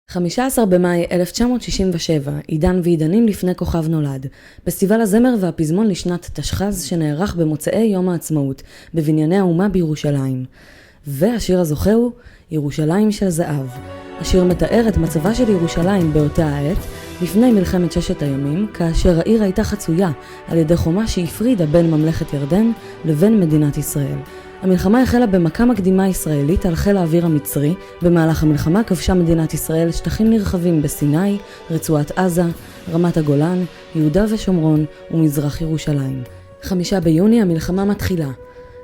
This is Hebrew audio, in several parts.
15 במאי 1967, עידן ועידנים לפני כוכב נולד, פסטיבל הזמר והפזמון לשנת תשחז שנערך במוצאי יום העצמאות, בבנייני האומה בירושלים. והשיר הזוכה הוא ירושלים של זהב. השיר מתאר את מצבה של ירושלים באותה העת, לפני מלחמת ששת הימים, כאשר העיר הייתה חצויה על ידי חומה שהפרידה בין ממלכת ירדן לבין מדינת ישראל. המלחמה החלה במכה מקדימה ישראלית על חיל האוויר המצרי. במהלך המלחמה כבשה מדינת ישראל שטחים נרחבים בסיני, רצועת עזה, רמת הגולן, יהודה ושומרון ומזרח ירושלים. 5 ביוני המלחמה מתחילה.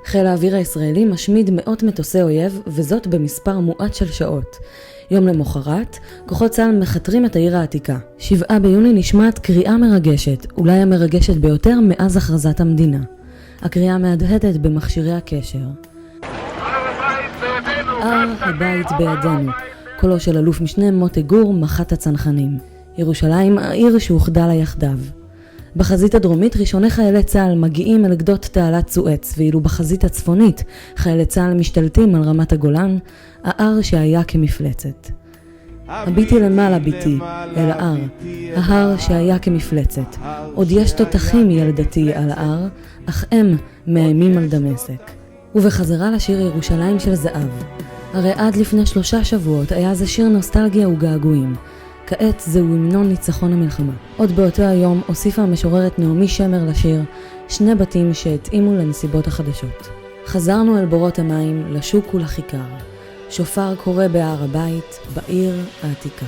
חיל האוויר הישראלי משמיד מאות מטוסי אויב, וזאת במספר מועט של שעות. יום למחרת, כוחות צה"ל מחתרים את העיר העתיקה. 7 ביוני נשמעת קריאה מרגשת, אולי המרגשת ביותר מאז הכרזת המדינה. הקריאה מהדהדת במכשירי הקשר. הר הבית בידינו. קולו של אלוף משנה מוטה גור, מח"ט הצנחנים. ירושלים, העיר שאוחדה לה יחדיו. בחזית הדרומית ראשוני חיילי צה"ל מגיעים אל גדות תעלת סואץ, ואילו בחזית הצפונית חיילי צה"ל משתלטים על רמת הגולן, ההר שהיה כמפלצת. הביטי למעלה ביתי, אל ההר, ההר שהיה כמפלצת. עוד יש תותחים ילדתי על ההר, אך הם מאיימים על דמשק. ובחזרה לשיר ירושלים של זהב. הרי עד לפני 3 שבועות היה זה שיר נוסטלגיה וגעגועים. כעת זהו המנון ניצחון המלחמה. עוד באותו היום הוסיפה המשוררת נעמי שמר לשיר 2 בתים שהתאימו לנסיבות החדשות. חזרנו אל בורות המים, לשוק ולכיכר. שופר קורא בהר הבית, בעיר העתיקה.